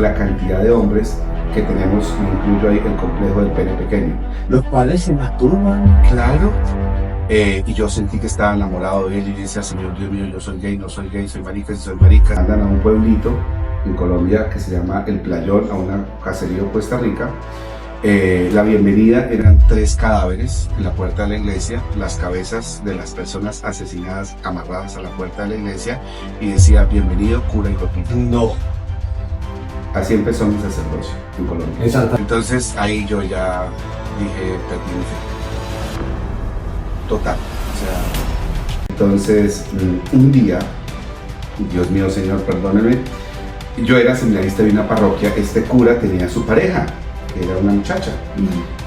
La cantidad de hombres que tenemos, incluyo ahí el complejo del pene pequeño. Los padres se masturban. Claro. Y yo sentí que estaba enamorado de él y yo decía, Señor Dios mío, yo soy gay, no soy gay, soy marica, si soy marica. Andan a un pueblito en Colombia que se llama El Playón, a una caserío de Costa Rica. La bienvenida eran 3 cadáveres en la puerta de la iglesia, las cabezas de las personas asesinadas amarradas a la puerta de la iglesia y decía, bienvenido cura y copita. No. Así empezó mi sacerdocio en Colombia. Exacto. Entonces ahí yo ya dije, perdí mi fe. Total. O sea, entonces un día, Dios mío, Señor, perdóneme, yo era seminarista de una parroquia, este cura tenía su pareja, que era una muchacha,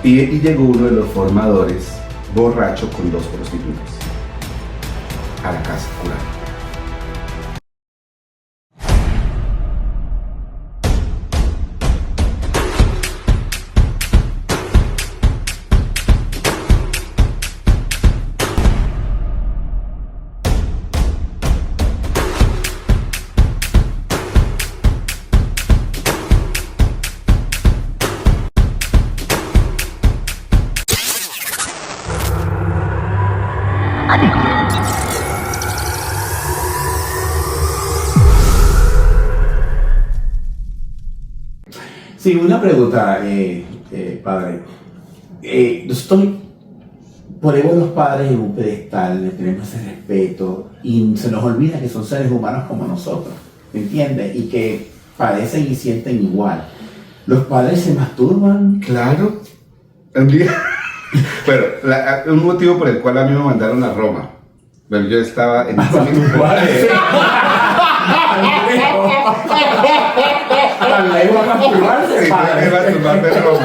y llegó uno de los formadores, borracho, con 2 prostitutas, a la casa cura. Sí, una pregunta, padre. Nosotros ponemos a los padres en un pedestal, les tenemos ese respeto y se nos olvida que son seres humanos como nosotros, ¿me entiendes? Y que padecen y sienten igual. ¿Los padres se masturban? Claro. Un día, bueno, un motivo por el cual a mí me mandaron a Roma. Bueno, yo estaba en La iba a masturbarse, Sí, padre. me iba a masturbar de Roma,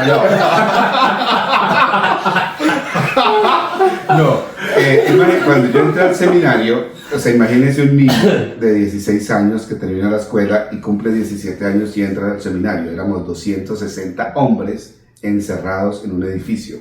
no. No, cuando yo entré al seminario, o sea, imagínense un niño de 16 años que termina la escuela y cumple 17 años y entra al seminario. Éramos 260 hombres encerrados en un edificio.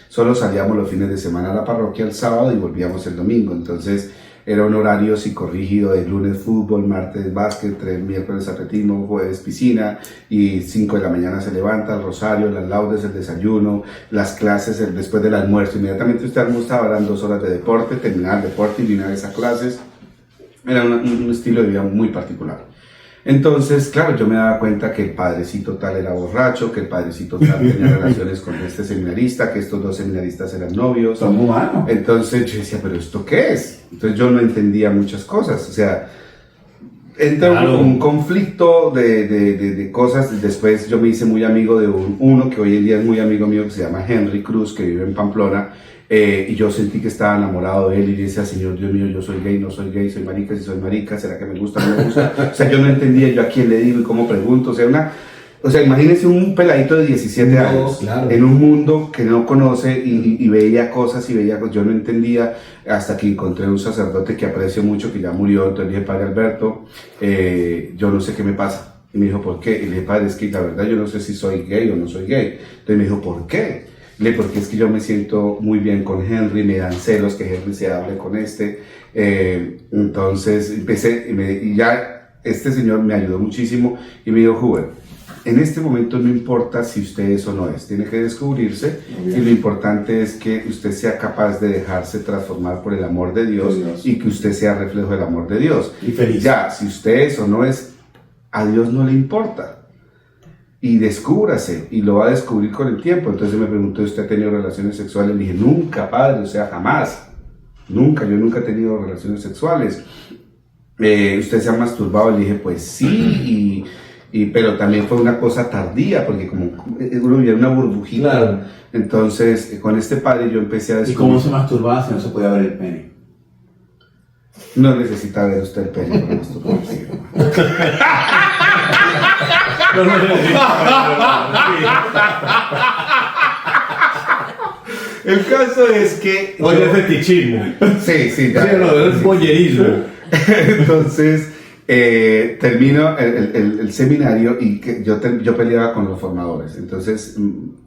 Solo salíamos los fines de semana a la parroquia el sábado y volvíamos el domingo. Entonces era un horario psicorrígido de lunes fútbol, martes básquet, miércoles atletismo, jueves piscina y 5 de la mañana se levanta, el rosario, las laudes, el desayuno, las clases después del almuerzo. Inmediatamente usted almorzaba, eran 2 horas de deporte, terminaba el deporte y vino a esas clases. Era un estilo de vida muy particular. Entonces, claro, yo me daba cuenta que el padrecito tal era borracho, que el padrecito tal tenía relaciones con este seminarista, que estos 2 seminaristas eran novios. Son humanos. Entonces yo decía, ¿pero esto qué es? Entonces yo no entendía muchas cosas, o sea, entra Claro. un conflicto de cosas. Después yo me hice muy amigo de uno que hoy en día es muy amigo mío, que se llama Henry Cruz, que vive en Pamplona. Y yo sentí que estaba enamorado de él y decía, Señor Dios mío, yo soy gay, no soy gay, soy marica, si soy marica, ¿será que me gusta, no me gusta? O sea, yo no entendía yo a quién le digo y cómo pregunto. O sea, imagínense un peladito de 17 años claro. en un mundo que no conoce y veía cosas. Yo no entendía hasta que encontré un sacerdote que aprecio mucho, que ya murió. Entonces le dije, Padre Alberto, yo no sé qué me pasa. Y me dijo, ¿por qué? Y le dije, Padre, es que la verdad yo no sé si soy gay o no soy gay. Entonces me dijo, ¿por qué? Porque es que yo me siento muy bien con Henry, me dan celos que Henry se hable con este. Entonces empecé y ya este señor me ayudó muchísimo y me dijo, Hubert, en este momento no importa si usted es o no es, tiene que descubrirse y lo importante es que usted sea capaz de dejarse transformar por el amor de Dios y que usted sea reflejo del amor de Dios. Y feliz. Ya, si usted es o no es, a Dios no le importa. Y descúbrase, y lo va a descubrir con el tiempo. Entonces me preguntó, ¿usted ha tenido relaciones sexuales? Le dije, nunca, padre, o sea, jamás. Nunca, yo nunca he tenido relaciones sexuales. ¿Usted se ha masturbado? Le dije, pues sí, pero también fue una cosa tardía, porque como uno vivía una burbujita. Claro. Entonces, con este padre yo empecé a ¿Y descubrir. cómo se masturbaba si no se podía ver el pene? No necesita ver usted el pene para masturbarse. El caso es que... Oye, el fetichismo. Sí, ya. Sí, no, el boyerismo. Entonces, termino el seminario y yo peleaba con los formadores. Entonces,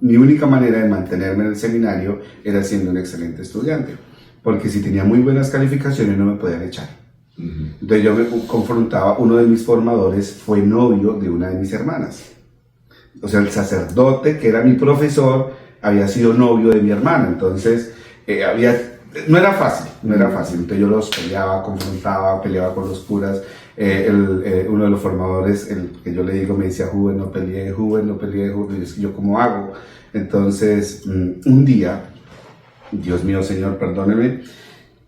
mi única manera de mantenerme en el seminario era siendo un excelente estudiante. Porque si tenía muy buenas calificaciones no me podían echar. Entonces yo me confrontaba, uno de mis formadores fue novio de una de mis hermanas. O sea, el sacerdote que era mi profesor había sido novio de mi hermana, entonces no era fácil. Entonces yo los peleaba, confrontaba, peleaba con los curas. Uno de los formadores, el que yo le digo, me decía, Juven, no peleé, y es que yo ¿cómo hago? Entonces, un día, Dios mío, Señor, perdóneme,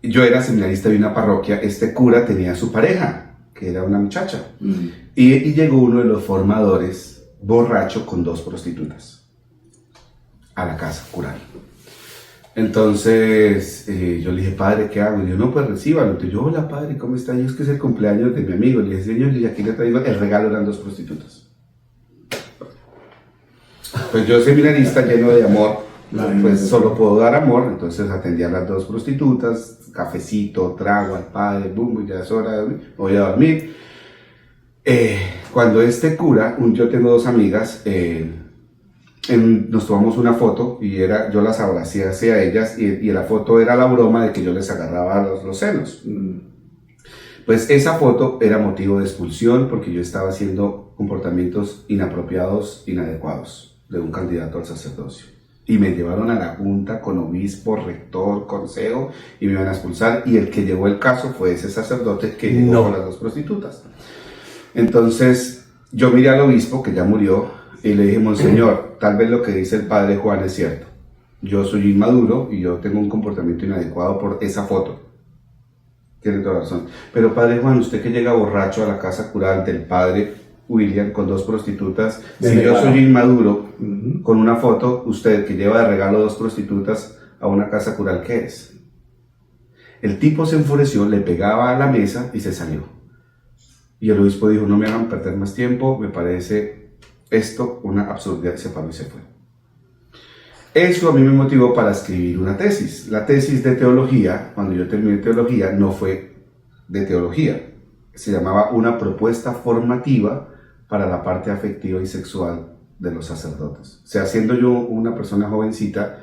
yo era seminarista de una parroquia, este cura tenía su pareja, que era una muchacha, y llegó uno de los formadores, borracho, con 2 prostitutas, a la casa cural. Entonces yo le dije, padre, ¿qué hago? Y yo, no, pues recíbalo. Entonces yo, hola padre, ¿cómo está? Y es que es el cumpleaños de mi amigo. Le dije, señor, y aquí le traigo, el regalo eran 2 prostitutas. Pues yo, seminarista lleno de amor, pues solo puedo dar amor, entonces atendí a las 2 prostitutas, cafecito, trago al padre, boom, ya es hora de dormir, voy a dormir. Cuando este cura, yo tengo 2 amigas, nos tomamos una foto y yo las abracé hacia ellas y la foto era la broma de que yo les agarraba los senos. Pues esa foto era motivo de expulsión porque yo estaba haciendo comportamientos inapropiados, inadecuados de un candidato al sacerdocio. Y me llevaron a la junta con obispo, rector, consejo y me iban a expulsar. Y el que llevó el caso fue ese sacerdote que llegó con las 2 prostitutas. Entonces yo miré al obispo que ya murió y le dije, monseñor, tal vez lo que dice el padre Juan es cierto. Yo soy inmaduro y yo tengo un comportamiento inadecuado por esa foto. Tiene toda razón. Pero padre Juan, usted que llega borracho a la casa cural del padre William con 2 prostitutas, si yo soy inmaduro con una foto, usted que lleva de regalo 2 prostitutas a una casa cural, ¿qué es? El tipo se enfureció, le pegaba a la mesa y se salió. Y el obispo dijo, no me hagan perder más tiempo, me parece esto una absurdidad, se paró y se fue. Eso a mí me motivó para escribir una tesis. La tesis de teología, cuando yo terminé teología, no fue de teología. Se llamaba Una propuesta formativa para la parte afectiva y sexual de los sacerdotes. O sea, siendo yo una persona jovencita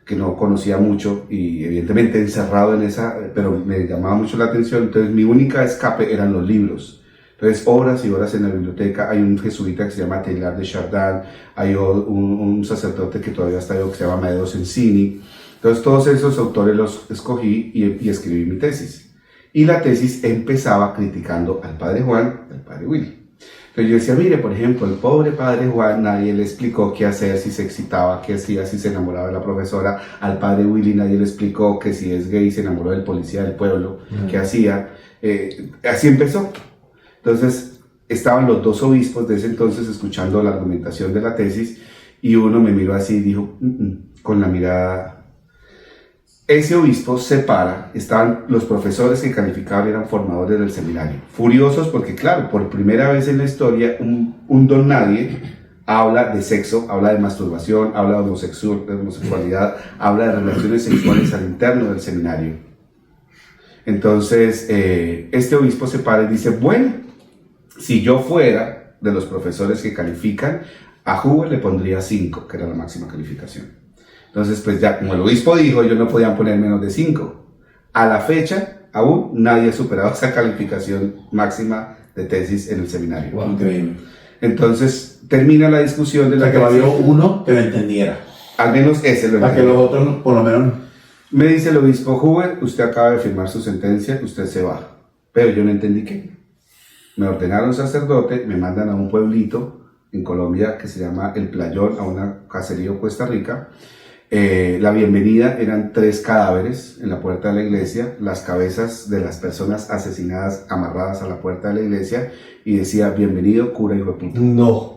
que no conocía mucho y evidentemente encerrado en esa, pero me llamaba mucho la atención, entonces mi única escape eran los libros. Entonces, horas y horas en la biblioteca. Hay un jesuita que se llama Teilhard de Chardin, hay un sacerdote que todavía está vivo que se llama Amedeo Sensini. Entonces, todos esos autores los escogí y escribí mi tesis. Y la tesis empezaba criticando al padre Juan y al padre Willy. Entonces yo decía, mire, por ejemplo, el pobre padre Juan, nadie le explicó qué hacer si se excitaba, qué hacía si se enamoraba de la profesora. Al padre Willy nadie le explicó que si es gay se enamoró del policía del pueblo, qué hacía. Así empezó. Entonces estaban los 2 obispos de ese entonces escuchando la argumentación de la tesis y uno me miró así y dijo, con la mirada. Ese obispo se para, estaban los profesores que calificaban, eran formadores del seminario, furiosos porque claro, por primera vez en la historia un don nadie habla de sexo, habla de masturbación, habla de homosexualidad, habla de relaciones sexuales al interno del seminario. Entonces este obispo se para y dice, bueno, si yo fuera de los profesores que califican, a Juve le pondría 5, que era la máxima calificación. Entonces, pues ya como el obispo dijo, ellos no podían poner menos de 5. A la fecha, aún nadie ha superado esa calificación máxima de tesis en el seminario. Wow, increíble. Entonces, termina la discusión de la que había uno que lo entendiera. Al menos ese lo entendiera. Para que los otros, por lo menos... Me dice el obispo, Huber, usted acaba de firmar su sentencia, usted se va. Pero yo no entendí qué. Me ordenaron sacerdote, me mandan a un pueblito en Colombia que se llama El Playón, a una caserío Costa Rica. La bienvenida eran 3 cadáveres en la puerta de la iglesia, las cabezas de las personas asesinadas amarradas a la puerta de la iglesia y decía, bienvenido cura hijo de puta. No.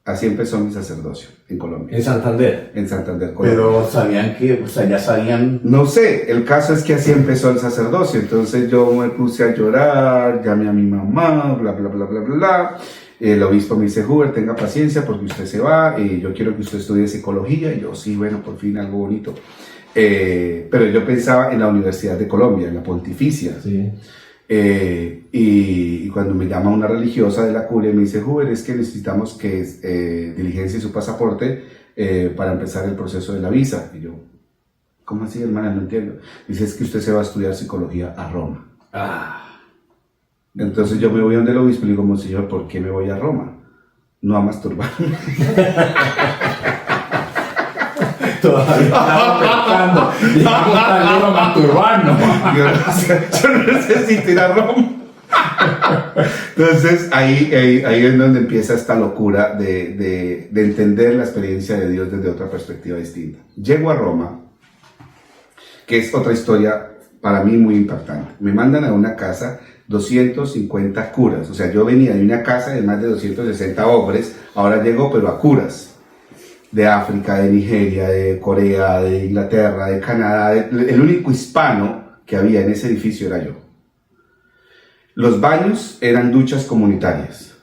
Así empezó mi sacerdocio en Colombia. En Santander. En Santander, Colombia. Pero sabían que, o sea, ya sabían... No sé, el caso es que así empezó el sacerdocio, entonces yo me puse a llorar, llamé a mi mamá, bla, bla, bla, bla, bla, bla. El obispo me dice, Huber, tenga paciencia porque usted se va, yo quiero que usted estudie psicología, y yo, sí, bueno, por fin algo bonito. Pero yo pensaba en la Universidad de Colombia, en la Pontificia. Sí. Y cuando me llama una religiosa de la curia, me dice, Huber, es que necesitamos que diligencie su pasaporte para empezar el proceso de la visa. Y yo, ¿cómo así, hermana? No entiendo. Dice, es que usted se va a estudiar psicología a Roma. Entonces yo me voy donde el obispo y le digo, Monseñor, ¿por qué me voy a Roma? No a masturbarme. Todavía estaba pensando, llegamos tan lejos a masturbarnos. Yo no necesito ir a Roma. Entonces ahí es donde empieza esta locura de entender la experiencia de Dios desde otra perspectiva distinta. Llego a Roma, que es otra historia para mí muy impactante. Me mandan a una casa 250 curas, o sea, yo venía de una casa de más de 260 hombres, ahora llego pero a curas, de África, de Nigeria, de Corea, de Inglaterra, de Canadá, el único hispano que había en ese edificio era yo. Los baños eran duchas comunitarias,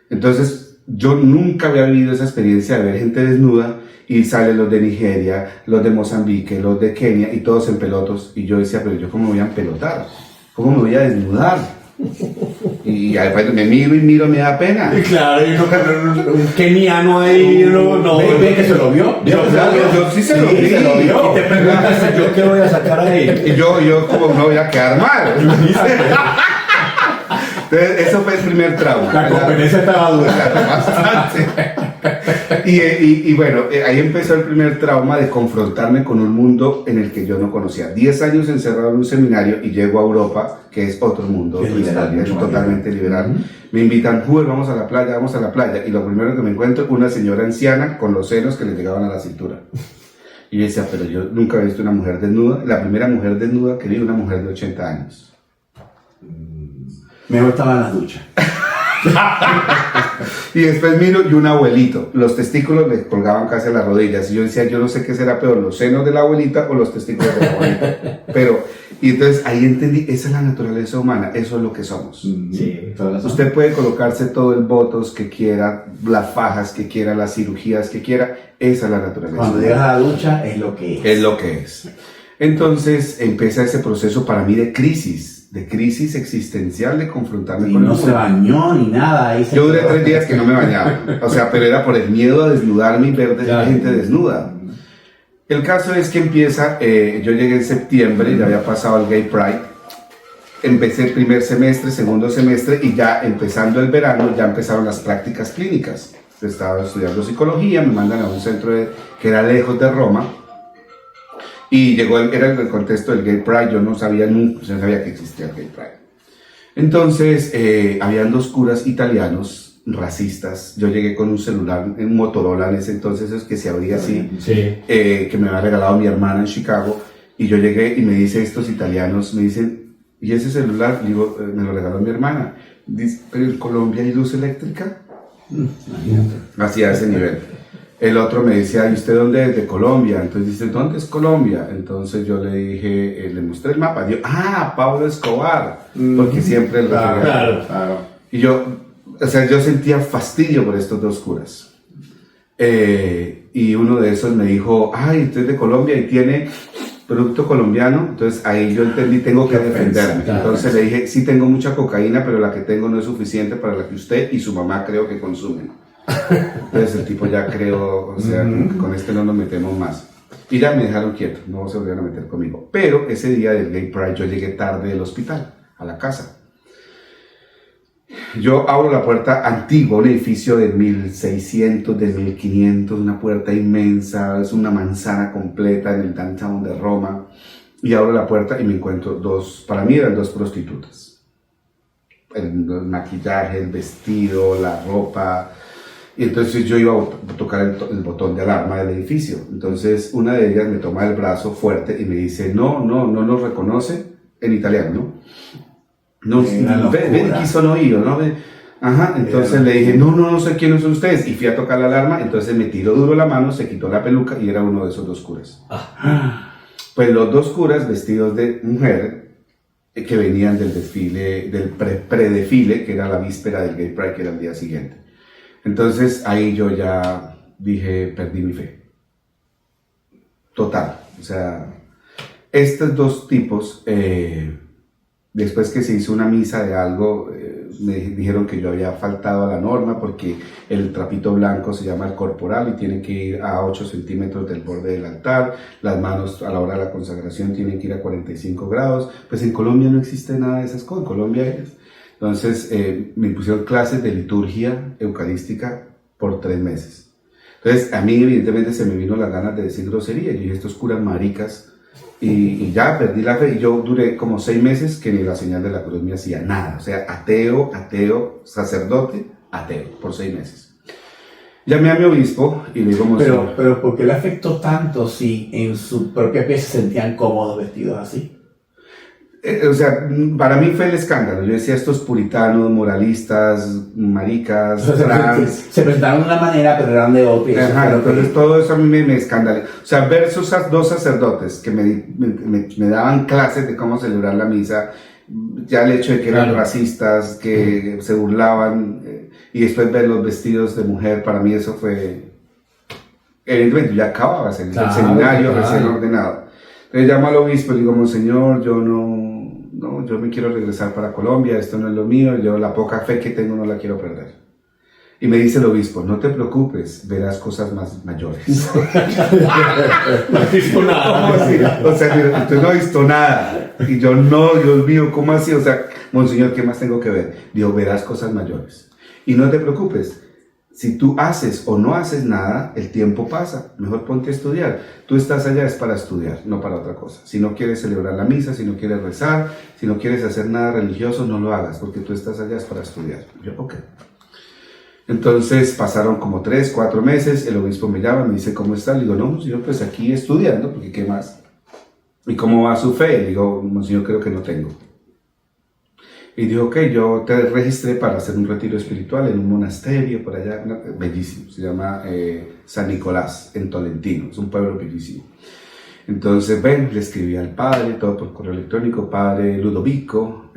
entonces yo nunca había vivido esa experiencia de ver gente desnuda y salen los de Nigeria, los de Mozambique, los de Kenia y todos en pelotos, y yo decía, pero yo cómo me voy a empelotar, cómo me voy a desnudar, y después me miro, me da pena. Claro, y un keniano ahí, no. ¿Ve que se lo vio? Yo sí se lo vi. Se lo vio. Y te preguntas, ¿yo qué voy a sacar ahí? Y yo como no voy a quedar mal. Entonces, eso fue el primer trauma. La competencia estaba dura. Bastante. Y bueno, ahí empezó el primer trauma de confrontarme con un mundo en el que yo no conocía. 10 años encerrado en un seminario y llego a Europa, que es otro mundo, otra historia, es totalmente liberal. Me invitan, vamos a la playa. Y lo primero que me encuentro, una señora anciana con los senos que le llegaban a la cintura. Y yo decía, pero yo nunca había visto una mujer desnuda. La primera mujer desnuda que vi, una mujer de 80 años. Mejor estaba en las duchas. Y después miro y un abuelito, los testículos le colgaban casi a las rodillas y yo decía, yo no sé qué será peor, los senos de la abuelita o los testículos de la abuelita. Y entonces ahí entendí, esa es la naturaleza humana, eso es lo que somos. Sí. Usted puede colocarse todo el botox que quiera, las fajas que quiera, las cirugías que quiera, esa es la naturaleza Cuando humana. llegas a la ducha es lo que es. Es lo que es. Entonces empieza ese proceso para mí de crisis existencial, de confrontarme Y con el no mundo. se bañó ni nada. Ahí Yo duré 3 días que no me bañaba, o sea, pero era por el miedo a desnudarme y ver gente desnuda. El caso es que empieza, yo llegué en septiembre, ya había pasado el Gay Pride, empecé el primer semestre, segundo semestre, y ya empezando el verano, ya empezaron las prácticas clínicas. Estaba estudiando psicología, me mandan a un centro que era lejos de Roma, y era el contexto del Gay Pride, yo no sabía que existía el Gay Pride. Entonces, habían 2 curas italianos, racistas. Yo llegué con un celular, un Motorola en ese entonces, es que se abría así, que me había regalado mi hermana en Chicago, y yo llegué y me dice estos italianos, me dicen, ¿y ese celular? Digo, me lo regaló mi hermana. Dice, ¿pero en Colombia hay luz eléctrica? Así a ese nivel. El otro me decía, ¿y usted dónde es? De Colombia. Entonces dice, ¿dónde es Colombia? Entonces yo le dije, le mostré el mapa. Digo, Pablo Escobar. Porque siempre lo Claro. Y yo sentía fastidio por estos 2 curas. Y uno de esos me dijo, usted es de Colombia y tiene producto colombiano. Entonces ahí yo entendí, tengo que defenderme. Entonces le dije, sí tengo mucha cocaína, pero la que tengo no es suficiente para la que usted y su mamá creo que consumen. Entonces el tipo ya creo, o sea, con este no nos metemos más. Y ya me dejaron quieto, no se volvieron a meter conmigo. Pero ese día del Gay Pride yo llegué tarde del hospital, a la casa. Yo abro la puerta antigua, un edificio de 1600, de 1500, una puerta inmensa, es una manzana completa en el downtown de Roma. Y abro la puerta y me encuentro para mí eran 2 prostitutas. El maquillaje, el vestido, la ropa. Y entonces yo iba a tocar el botón de alarma del edificio. Entonces una de ellas me toma el brazo fuerte y me dice, no nos reconoce, en italiano, ¿no? Ven aquí son oídos, ¿no? Entonces le dije, no sé quiénes son ustedes. Y fui a tocar la alarma, entonces me tiró duro la mano, se quitó la peluca y era uno de esos 2 curas. Pues los 2 curas vestidos de mujer, que venían del desfile, del predefile, que era la víspera del Gay Pride, que era el día siguiente. Entonces ahí yo ya dije, perdí mi fe. Total. O sea, estos 2 tipos Después que se hizo una misa de algo, me dijeron que yo había faltado a la norma porque el trapito blanco se llama el corporal y tiene que ir a 8 centímetros del borde del altar, las manos a la hora de la consagración tienen que ir a 45 grados, pues en Colombia no existe nada de esas cosas, en Colombia es. Entonces me pusieron clases de liturgia eucarística por 3 meses. Entonces a mí evidentemente se me vino las ganas de decir grosería, yo dije, estos curas maricas, y ya perdí la fe, y yo duré como 6 meses que ni la señal de la cruz me hacía nada, o sea, ateo, sacerdote, ateo, por 6 meses. Llamé a mi obispo y le digo, pero ¿por qué le afectó tanto si en su propia piel se sentían cómodos vestidos así? O sea, para mí fue el escándalo. Yo decía, estos puritanos, moralistas, maricas, trans. Se presentaron de una manera, pero eran de otra. Ajá, entonces todo eso a mí me escandalizó. O sea, ver esos 2 sacerdotes que me daban clases de cómo celebrar la misa, ya el hecho de que eran racistas, que se burlaban, y después ver los vestidos de mujer, para mí eso fue... Evidentemente, ya acababa el seminario recién ordenado. Entonces llamo al obispo y le digo, monseñor, yo me quiero regresar para Colombia, esto no es lo mío, yo la poca fe que tengo no la quiero perder. Y me dice el obispo, no te preocupes, verás cosas más mayores. No has visto nada. ¿Cómo así? O sea, usted no ha visto nada. Y yo, no, Dios mío, ¿cómo así? O sea, monseñor, ¿qué más tengo que ver? Digo, verás cosas mayores. Y no te preocupes. Si tú haces o no haces nada, el tiempo pasa. Mejor ponte a estudiar. Tú estás allá es para estudiar, no para otra cosa. Si no quieres celebrar la misa, si no quieres rezar, si no quieres hacer nada religioso, no lo hagas, porque tú estás allá es para estudiar. Yo, ok. Entonces pasaron como 3, 4 meses, el obispo me llama, me dice, ¿cómo está? Le digo, no, monseñor, pues aquí estudiando, porque ¿qué más? ¿Y cómo va su fe? Le digo, monseñor, creo que no tengo. Y dijo, ok, yo te registré para hacer un retiro espiritual en un monasterio por allá, bellísimo, se llama San Nicolás, en Tolentino, es un pueblo bellísimo. Entonces, ven, le escribí al padre, todo por correo electrónico, padre Ludovico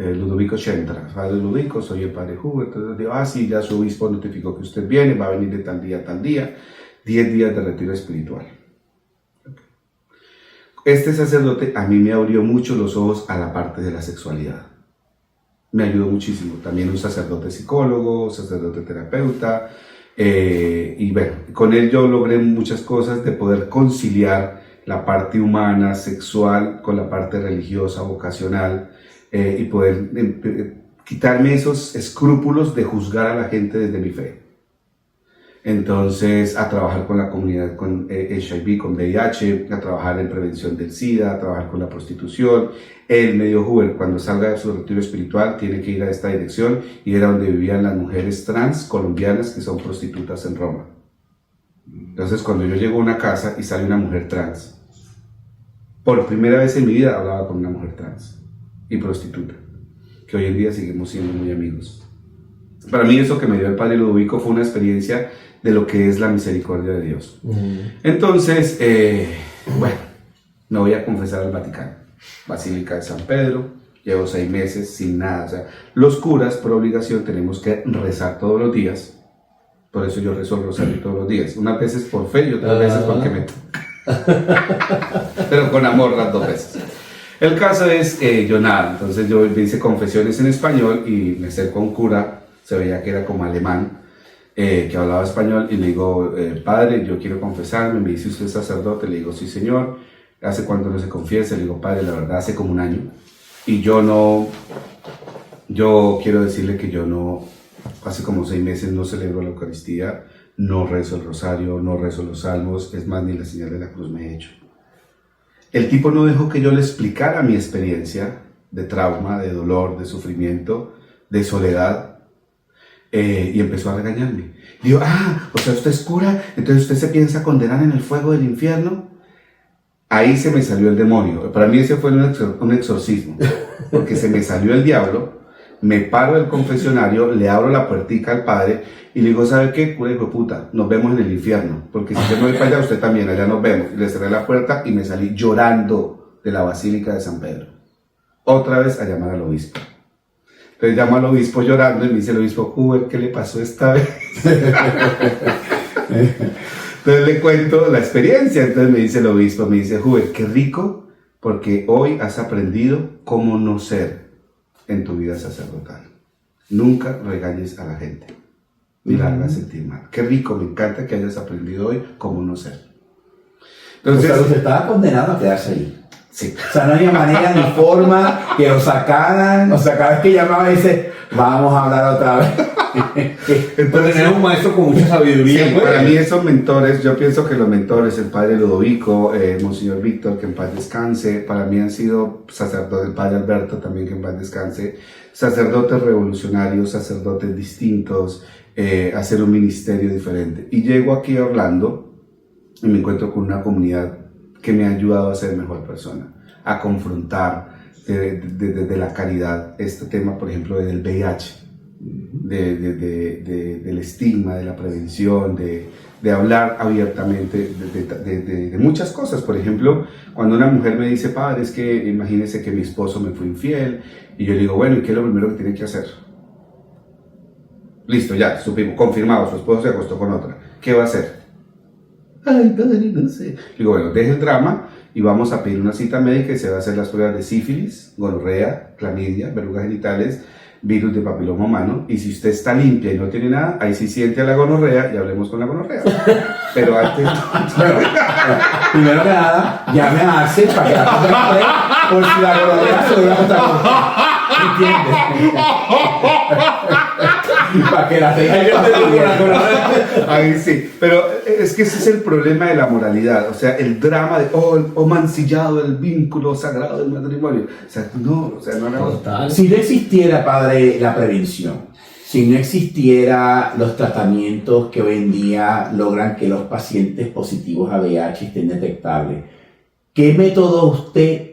Centra, padre Ludovico, soy el padre Hugo. Entonces digo, sí, ya su obispo notificó que usted viene, va a venir de tal día a tal día, 10 días de retiro espiritual. Este sacerdote a mí me abrió mucho los ojos a la parte de la sexualidad. Me ayudó muchísimo. También un sacerdote psicólogo, sacerdote terapeuta, y bueno, con él yo logré muchas cosas de poder conciliar la parte humana, sexual, con la parte religiosa, vocacional, y poder quitarme esos escrúpulos de juzgar a la gente desde mi fe. Entonces, a trabajar con la comunidad con HIV, con VIH, a trabajar en prevención del SIDA, a trabajar con la prostitución. Él me dijo, Huber, cuando salga de su retiro espiritual, tiene que ir a esta dirección, y era donde vivían las mujeres trans colombianas que son prostitutas en Roma. Entonces, cuando yo llego a una casa y sale una mujer trans, por primera vez en mi vida hablaba con una mujer trans y prostituta, que hoy en día seguimos siendo muy amigos. Para mí eso que me dio el padre Ludovico fue una experiencia de lo que es la misericordia de Dios. Entonces, bueno, me voy a confesar al Vaticano, Basílica de San Pedro, llevo 6 meses sin nada. O sea, los curas por obligación tenemos que rezar todos los días, por eso yo rezo el rosario todos los días, unas veces por fe y otras veces porque me pero con amor las 2 veces. El caso es yo nada, entonces yo hice confesiones en español y me acerco a un cura, se veía que era como alemán, que hablaba español, y le digo, padre, yo quiero confesarme. Me dice, ¿usted es sacerdote? Le digo, sí, señor. ¿Hace cuánto no se confiesa? Le digo, padre, la verdad, hace como 1 año, y yo quiero decirle que yo no, hace como 6 meses no celebro la Eucaristía, no rezo el rosario, no rezo los salmos, es más, ni la señal de la cruz me he hecho. El tipo no dejó que yo le explicara mi experiencia de trauma, de dolor, de sufrimiento, de soledad, y empezó a regañarme. Digo, o sea, usted es cura, entonces usted se piensa condenar en el fuego del infierno. Ahí se me salió el demonio. Para mí ese fue un exorcismo, porque se me salió el diablo. Me paro del confesionario, le abro la puertica al padre y le digo, ¿sabe qué? Cura hijo de puta, nos vemos en el infierno, porque si yo me voy para allá, usted también, allá nos vemos. Y le cerré la puerta y me salí llorando de la Basílica de San Pedro. Otra vez a llamar al obispo. Entonces llamo al obispo llorando y me dice el obispo, ¿qué le pasó esta vez? Entonces le cuento la experiencia. Entonces me dice el obispo, me dice, qué rico, porque hoy has aprendido cómo no ser. en tu vida sacerdotal. Nunca regañes a la gente, ni la hagas sentir mal. Qué rico, me encanta que hayas aprendido hoy cómo no ser. Entonces, o sea, usted estaba condenado a quedarse ahí. sí. O sea, no había manera ni forma que lo sacaran. O sea, cada vez que llamaba dice, vamos a hablar otra vez. Pero tener un maestro con mucha sabiduría. Sí, pues. para mí esos mentores, yo pienso que los mentores, el padre Ludovico, Monseñor Víctor, que en paz descanse, para mí han sido sacerdotes, el padre Alberto también, que en paz descanse, sacerdotes revolucionarios, sacerdotes distintos, hacer un ministerio diferente. Y llego aquí a Orlando y me encuentro con una comunidad que me ha ayudado a ser mejor persona, a confrontar desde la caridad este tema, por ejemplo, del VIH. Del estigma, de la prevención, de hablar abiertamente de muchas cosas. Por ejemplo, cuando una mujer me dice, padre, es que imagínese que mi esposo me fue infiel, y yo le digo, bueno, ¿y qué es lo primero que tiene que hacer? Listo, ya, supimos, confirmado, su esposo se acostó con otra. ¿Qué va a hacer? Ay, padre, no sé. Digo, bueno, deje el drama y vamos a pedir una cita médica y se va a hacer las pruebas de sífilis, gonorrea, clamidia, verrugas genitales, virus de papiloma humano, y si usted está limpia y no tiene nada, ahí sí siente a la gonorrea y hablemos con la gonorrea. Pero antes... Bueno, primero que nada, llame a Arce para que la cosa por si la gonorrea se vuelve a contagiar. ¿Entiendes? Para que la Ahí sí, pero es que ese es el problema de la moralidad, o sea, el drama de, mancillado el vínculo sagrado del matrimonio. O sea, no hagamos... Si no existiera, padre, la prevención, si no existiera los tratamientos que hoy en día logran que los pacientes positivos a VIH estén detectables, ¿qué método usted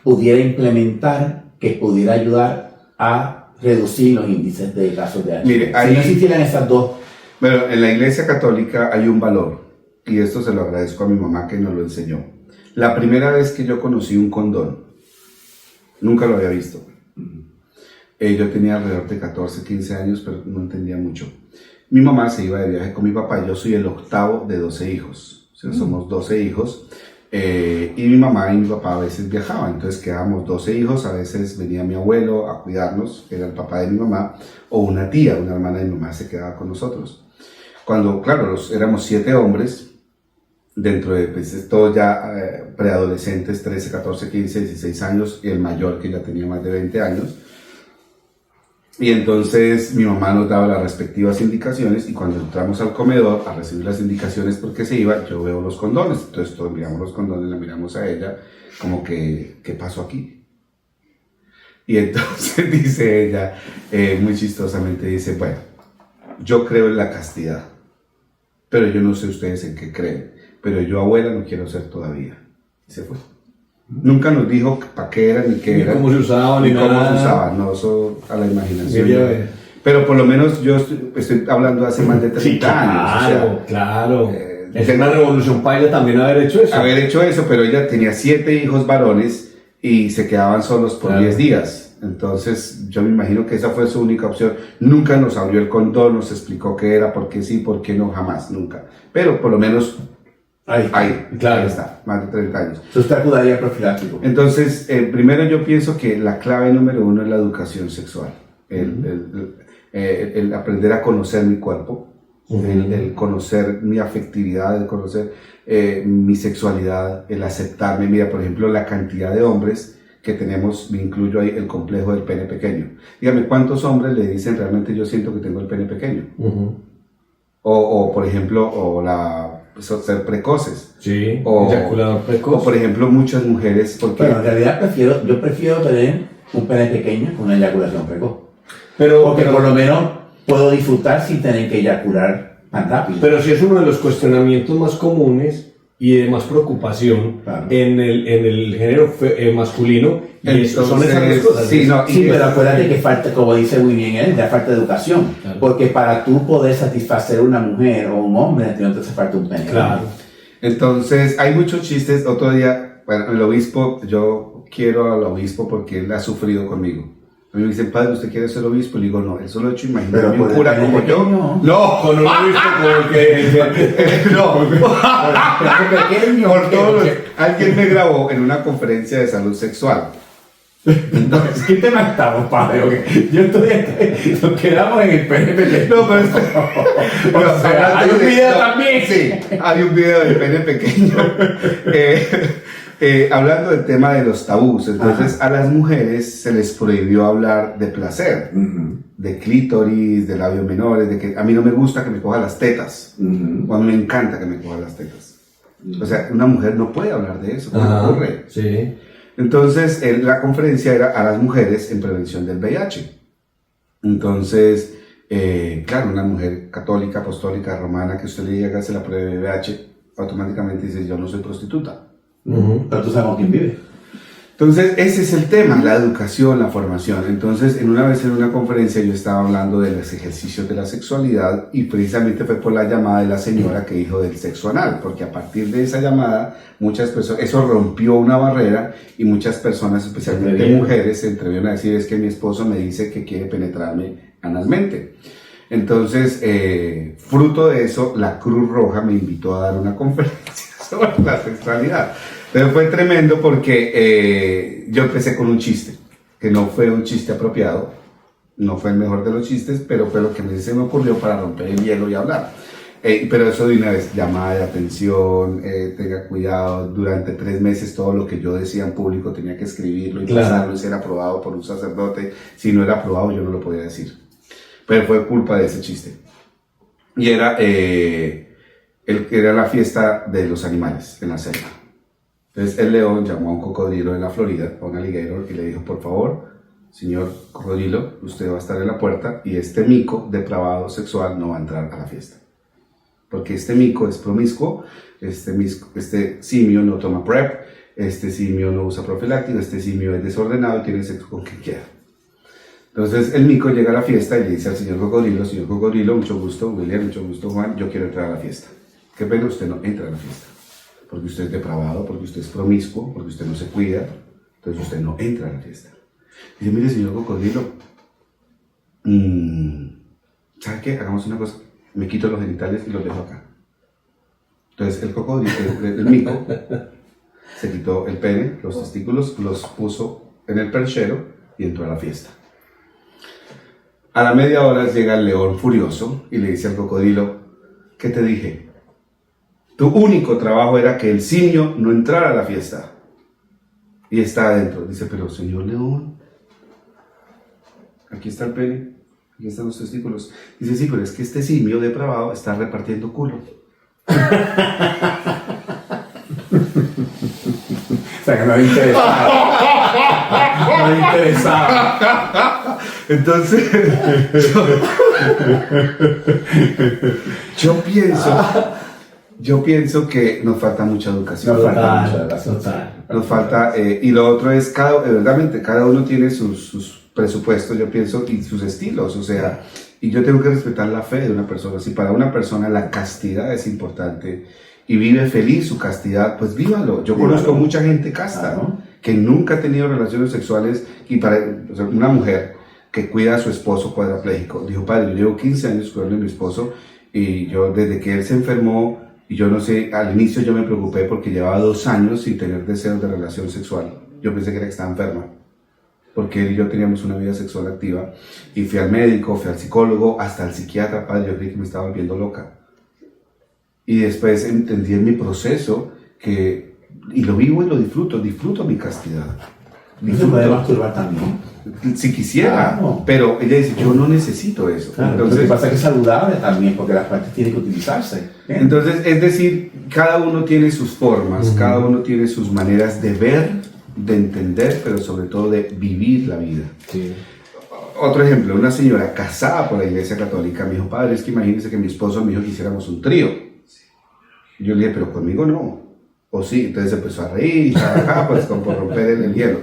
pudiera implementar que pudiera ayudar a reducir los índices de casos de HIV? Mire, si no existieran esas dos. Bueno, en la Iglesia Católica hay un valor, y esto se lo agradezco a mi mamá que nos lo enseñó. La primera vez que yo conocí un condón, nunca lo había visto. Yo tenía alrededor de 14, 15 años, pero no entendía mucho. Mi mamá se iba de viaje con mi papá, yo soy el octavo de 12 hijos, o sea, somos 12 hijos. Y mi mamá y mi papá a veces viajaban, entonces quedábamos 12 hijos, a veces venía mi abuelo a cuidarnos, que era el papá de mi mamá, o una tía, una hermana de mi mamá se quedaba con nosotros. Cuando, claro, éramos 7 hombres, dentro de pues, todos ya preadolescentes, 13, 14, 15, 16 años, y el mayor que ya tenía más de 20 años. Y entonces mi mamá nos daba las respectivas indicaciones, y cuando entramos al comedor a recibir las indicaciones porque se iba, yo veo los condones. Entonces todos miramos los condones, la miramos a ella, como que, ¿qué pasó aquí? Y entonces dice ella, muy chistosamente, dice, bueno, yo creo en la castidad, pero yo no sé ustedes en qué creen, pero yo, abuela, no quiero ser todavía. Y se fue. Nunca nos dijo para qué era, ni qué era, cómo se usaba, ni cómo se usaba, no, eso a la imaginación. Pero por lo menos yo estoy hablando de hace más de 30 años. Claro. Es una revolución paila también haber hecho eso. Haber hecho eso, pero ella tenía 7 hijos varones y se quedaban solos por 10 días. Entonces yo me imagino que esa fue su única opción. Nunca nos abrió el condón, nos explicó qué era, por qué sí, por qué no, jamás, nunca. Pero por lo menos... Ahí, claro. Ahí está, más de 30 años. Eso está acudiría profiláctico. Entonces, primero yo pienso que la clave número 1 es la educación sexual. El aprender a conocer mi cuerpo, el conocer mi afectividad, el conocer mi sexualidad, el aceptarme. Mira, por ejemplo, la cantidad de hombres que tenemos, me incluyo ahí el complejo del pene pequeño. Dígame, ¿cuántos hombres le dicen realmente yo siento que tengo el pene pequeño? O por ejemplo, ser precoces. Sí, eyaculador precoz. O por ejemplo, muchas mujeres... Bueno, en realidad yo prefiero tener un pene pequeño con una eyaculación precoz. Porque por lo menos puedo disfrutar sin tener que eyacular tan rápido. Pero sí es uno de los cuestionamientos más comunes y de más preocupación, claro, en el género masculino. Y son esas dos cosas. Sí, pero acuérdate que falta, como dice muy bien él, da falta de educación. Claro. Porque para tú poder satisfacer a una mujer o un hombre, entonces falta un pene. Claro. Entonces, hay muchos chistes. Otro día, bueno, el obispo, yo quiero al obispo porque él ha sufrido conmigo. A mí me dicen, padre, ¿usted quiere ser obispo? Le digo, no, el solo hecho, imagínate un cura como yo. No, con un obispo como el que... No, pequeño. Alguien me grabó en una conferencia de salud sexual. Entonces, ¿qué tema estamos, padre? Okay. Nos quedamos en el pene pequeño. No, pero O sea, hay un video también. Sí, hay un video del pene pequeño. Hablando del tema de los tabús, entonces a las mujeres se les prohibió hablar de placer, de clítoris, de labios menores, de que a mí no me gusta que me coja las tetas, o a mí me encanta que me coja las tetas. O sea, una mujer no puede hablar de eso, ¿cómo ocurre? Sí. Entonces, la conferencia era a las mujeres en prevención del VIH. Entonces, claro, una mujer católica, apostólica, romana, que usted le diga que hace la prueba de VIH, automáticamente dice, yo no soy prostituta. Pero tú sabes con quién vive. Entonces, ese es el tema, la educación, la formación. Entonces, una vez en una conferencia yo estaba hablando de los ejercicios de la sexualidad y precisamente fue por la llamada de la señora que dijo del sexo anal, porque a partir de esa llamada, muchas personas, eso rompió una barrera y muchas personas, especialmente mujeres, se atrevieron a decir, es que mi esposo me dice que quiere penetrarme analmente. Entonces, fruto de eso, la Cruz Roja me invitó a dar una conferencia sobre la sexualidad. Pero fue tremendo porque yo empecé con un chiste, que no fue un chiste apropiado, no fue el mejor de los chistes, pero fue lo que se me ocurrió para romper el hielo y hablar. Pero eso de una vez, llamada de atención, tenga cuidado, durante 3 meses todo lo que yo decía en público tenía que escribirlo y pasarlo y ser aprobado por un sacerdote. Si no era aprobado yo no lo podía decir. Pero fue culpa de ese chiste. Y era la fiesta de los animales en la selva. Entonces el león llamó a un cocodrilo de la Florida, a un alligator, y le dijo, por favor, señor cocodrilo, usted va a estar en la puerta y este mico depravado sexual no va a entrar a la fiesta. Porque este mico es promiscuo, este simio no toma PrEP, este simio no usa profiláctico, este simio es desordenado y tiene sexo con quien quiera. Entonces el mico llega a la fiesta y le dice al señor cocodrilo, mucho gusto, William, mucho gusto, Juan, yo quiero entrar a la fiesta. Qué pena, usted no entra a la fiesta. Porque usted es depravado, porque usted es promiscuo, porque usted no se cuida, entonces usted no entra a la fiesta. Dice, mire, señor cocodrilo, ¿sabe qué? Hagamos una cosa, me quito los genitales y los dejo acá. Entonces el cocodrilo, el mico, se quitó el pene, los testículos, los puso en el perchero y entró a la fiesta. A la media hora llega el león furioso y le dice al cocodrilo, ¿qué te dije? Tu único trabajo era que el simio no entrara a la fiesta. Y está adentro. Dice, pero señor león, aquí está el pene, aquí están los testículos. Dice, sí, pero es que este simio depravado está repartiendo culo. O sea, que no me interesaba. No me interesaba. Entonces, yo pienso que nos falta mucha educación. Nos falta, y lo otro es, verdaderamente, cada uno tiene sus presupuestos, yo pienso, y sus estilos, o sea, y yo tengo que respetar la fe de una persona. Si para una persona la castidad es importante y vive feliz su castidad, pues vívalo. Yo conozco mucha gente casta, ¿no? Que nunca ha tenido relaciones sexuales, y o sea, una mujer que cuida a su esposo cuadrapléjico, dijo, padre, yo llevo 15 años cuidando a mi esposo, y yo desde que él se enfermó, y yo no sé, al inicio yo me preocupé porque llevaba 2 años sin tener deseos de relación sexual. Yo pensé que era que estaba enferma, porque él y yo teníamos una vida sexual activa, y fui al médico, fui al psicólogo, hasta al psiquiatra, padre, yo creí que me estaba volviendo loca. Y después entendí en mi proceso y lo vivo y lo disfruto mi castidad. No se puede masturbar también. Si quisiera, claro. Pero ella dice, yo no necesito eso. Claro, entonces, lo que pasa es que es saludable también, porque las partes tienen que utilizarse. Entonces, es decir, cada uno tiene sus formas, cada uno tiene sus maneras de ver, de entender, pero sobre todo de vivir la vida. Sí. Otro ejemplo, una señora casada por la Iglesia Católica me dijo, padre, es que imagínese que mi esposo y mi hijo quisiéramos un trío. Yo le dije, pero conmigo no. O sí, entonces empezó a reír, pues como por romper el hielo.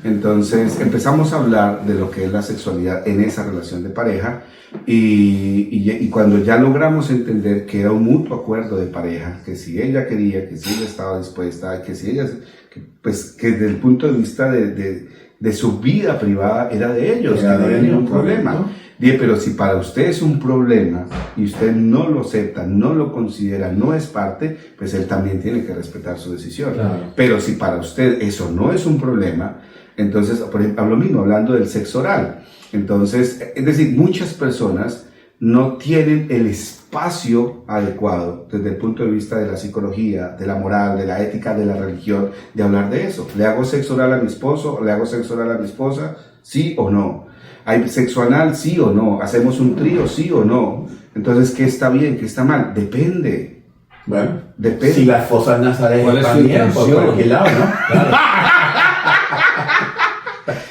Entonces empezamos a hablar de lo que es la sexualidad en esa relación de pareja y cuando ya logramos entender que era un mutuo acuerdo de pareja, que si ella quería, que si ella estaba dispuesta, que si ella, que desde el punto de vista de su vida privada era de ellos, que no había ningún problema. Dije, pero si para usted es un problema y usted no lo acepta, no lo considera, no es parte, pues él también tiene que respetar su decisión. Claro. Pero si para usted eso no es un problema, Entonces, por ejemplo, lo mismo, hablando del sexo oral. Entonces, es decir, muchas personas no tienen el espacio adecuado desde el punto de vista de la psicología, de la moral, de la ética, de la religión, de hablar de eso. ¿Le hago sexo oral a mi esposo? ¿Le hago sexo oral a mi esposa? ¿Sí o no? ¿Hay sexo anal? ¿Sí o no? ¿Hacemos un trío? ¿Sí o no? Entonces, ¿qué está bien? ¿Qué está mal? Depende. Bueno, Depende. si las fosas nasales ¿cuál es su expandieran por intención? cualquier lado, ¿no? Claro.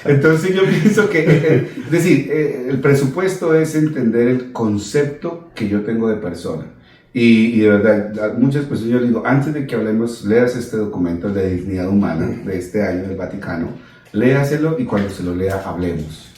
Entonces yo pienso que, es decir, el presupuesto es entender el concepto que yo tengo de persona. Y de verdad, a muchas personas yo les digo, antes de que hablemos, leas este documento de dignidad humana de este año del Vaticano, léaselo y cuando se lo lea, hablemos.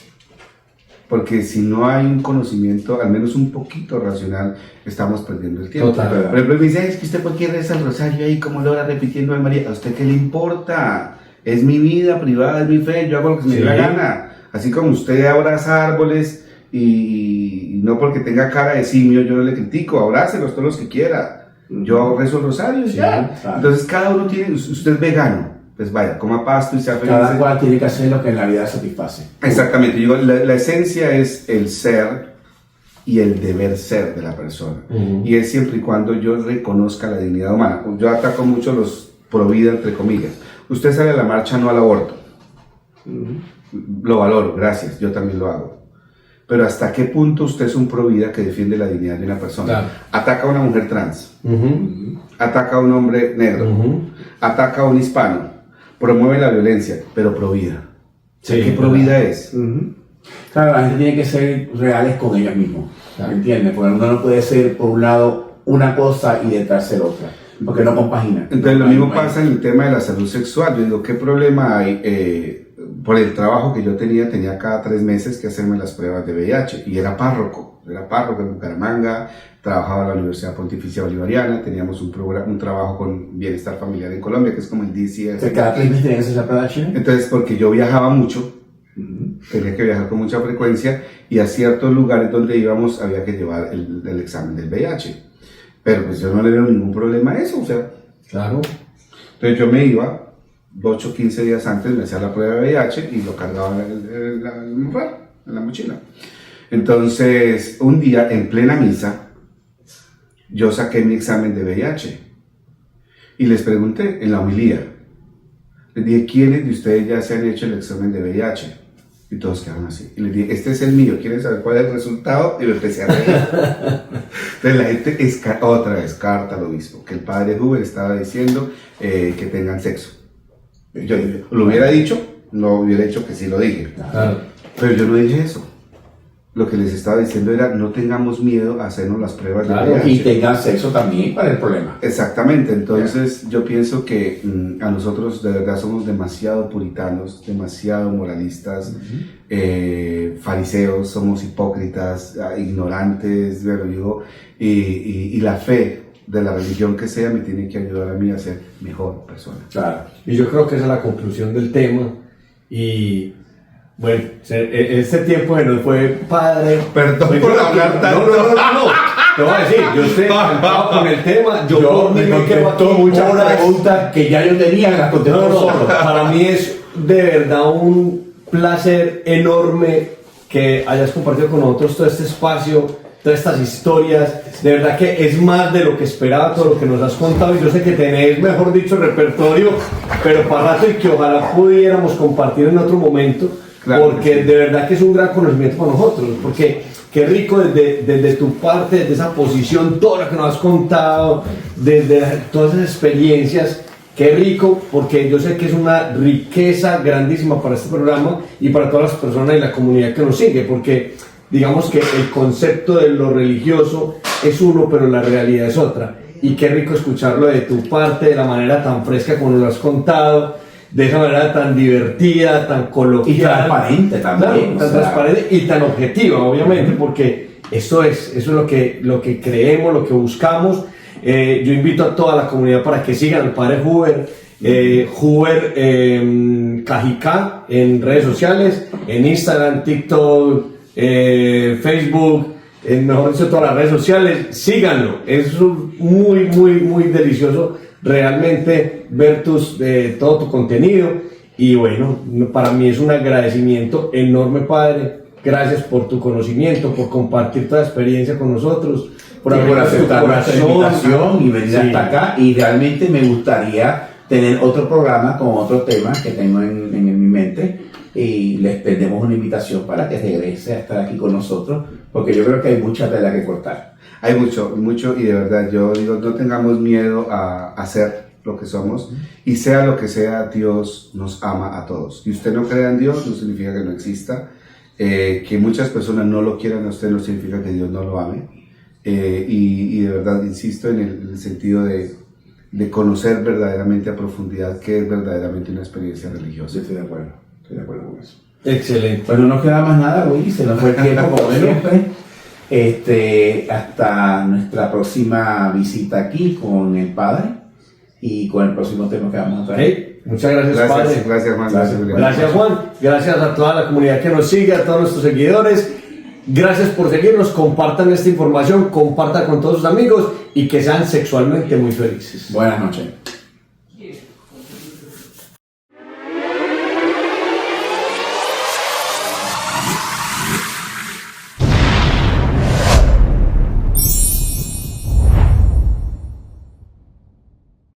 Porque si no hay un conocimiento, al menos un poquito racional, estamos perdiendo el tiempo. Total. Por ejemplo, me dice, es que usted puede rezar el rosario ahí como lo hora repitiendo a María. ¿A usted qué le importa? Es mi vida privada, es mi fe, yo hago lo que se me dé la gana. Así como usted abraza árboles y no porque tenga cara de simio, yo no le critico, abrácelos todos los que quiera. Yo rezo el rosario y ya. Claro. Entonces cada uno tiene, usted es vegano, pues vaya, coma pasto y sea feliz. Cada cual tiene que hacer lo que en la vida satisface. Exactamente, digo, la esencia es el ser y el deber ser de la persona. Y es siempre y cuando yo reconozca la dignidad humana. Yo ataco mucho los pro vida, entre comillas. Usted sale a la marcha no al aborto. Lo valoro, gracias, yo también lo hago. Pero ¿hasta qué punto usted es un pro vida que defiende la dignidad de una persona? Claro. Ataca a una mujer trans, ataca a un hombre negro, ataca a un hispano, promueve la violencia, pero pro vida. Sí, ¿qué pro vida es? Claro, la gente tiene que ser reales con ellos mismos, ¿me entiendes? Porque uno no puede ser, por un lado, una cosa y detrás ser otra, porque no compagina. Entonces lo mismo pasa en el tema de la salud sexual. Yo digo, ¿qué problema hay? Por el trabajo que yo tenía cada 3 meses que hacerme las pruebas de VIH, y era párroco en Bucaramanga, trabajaba en la Universidad Pontificia Bolivariana, teníamos un trabajo con Bienestar Familiar en Colombia, que es como el DCS. Cada 3 meses tenías esa prueba, Chile. Entonces, porque yo viajaba mucho, tenía que viajar con mucha frecuencia, y a ciertos lugares donde íbamos había que llevar el examen del VIH. Pero pues yo no le veo ningún problema a eso, o sea. Claro. Entonces yo me iba, 8 o 15 días antes me hacía la prueba de VIH y lo cargaba en la mochila. Entonces, un día en plena misa, yo saqué mi examen de VIH y les pregunté en la homilía, les dije, ¿quiénes de ustedes ya se han hecho el examen de VIH? Y todos quedaron así. Y les dije, este es el mío, ¿quieren saber cuál es el resultado? Y me empecé a reír. Entonces la gente otra vez carta al obispo, que el padre Huber estaba diciendo que tengan sexo. Yo lo hubiera dicho, no hubiera hecho que sí lo dije. Claro. Pero yo no dije eso. Lo que les estaba diciendo era, no tengamos miedo a hacernos las pruebas de VIH. Y tengan sexo también para el problema. Exactamente, entonces yo pienso que a nosotros de verdad somos demasiado puritanos, demasiado moralistas, fariseos, somos hipócritas, ignorantes, pero digo, y la fe de la religión que sea me tiene que ayudar a mí a ser mejor persona. Claro. Y yo creo que esa es la conclusión del tema. Y bueno, este tiempo que nos fue padre. Perdón por hablar tanto. No. Te voy a decir, yo estoy encantado con el tema. Yo me contestó muchas preguntas que ya yo tenía, las contestó solo. Para mí es de verdad un placer enorme que hayas compartido con nosotros todo este espacio, todas estas historias. De verdad que es más de lo que esperaba todo lo que nos has contado, y yo sé que tenés, mejor dicho, repertorio, pero para rato, y que ojalá pudiéramos compartir en otro momento. Claro, porque sí. De verdad que es un gran conocimiento para nosotros, porque qué rico desde tu parte, desde esa posición, todo lo que nos has contado, desde todas esas experiencias, qué rico, porque yo sé que es una riqueza grandísima para este programa y para todas las personas y la comunidad que nos sigue, porque digamos que el concepto de lo religioso es uno, pero la realidad es otra, y qué rico escucharlo de tu parte, de la manera tan fresca como nos lo has contado, de esa manera tan divertida, tan coloquial y transparente también, claro, tan transparente y tan objetiva, obviamente, porque eso es lo que creemos, lo que buscamos. Yo invito a toda la comunidad para que sigan al padre Huber, Huber Cajicá en redes sociales, en Instagram, TikTok, Facebook, mejor dicho, todas las redes sociales. Síganlo, es muy delicioso realmente ver todo tu contenido, Y bueno, para mí es un agradecimiento enorme, Padre. Gracias por tu conocimiento, por compartir toda experiencia con nosotros, por abrirnos tu aceptar nuestra invitación y venir hasta acá. Y realmente me gustaría tener otro programa con otro tema que tengo en mi mente, y les extendemos una invitación para que regrese a estar aquí con nosotros, porque yo creo que hay mucha tela que cortar. Hay mucho, y de verdad yo digo, no tengamos miedo a hacer lo que somos, y sea lo que sea, Dios nos ama a todos. Y usted no crea en Dios, no significa que no exista. Que muchas personas no lo quieran a usted no significa que Dios no lo ame. Y de verdad insisto en el sentido de conocer verdaderamente a profundidad qué es verdaderamente una experiencia religiosa. Sí, estoy de acuerdo con eso. Excelente. Bueno, no nos queda más nada, Luis, se nos fue el tiempo como siempre. Hasta nuestra próxima visita aquí con el Padre y con el próximo tema que vamos a traer. Okay. Muchas gracias, Padre. Gracias, Juan. Gracias, Juan. Gracias a toda la comunidad que nos sigue, a todos nuestros seguidores. Gracias por seguirnos. Compartan esta información, compartan con todos sus amigos y que sean sexualmente muy felices. Buenas noches.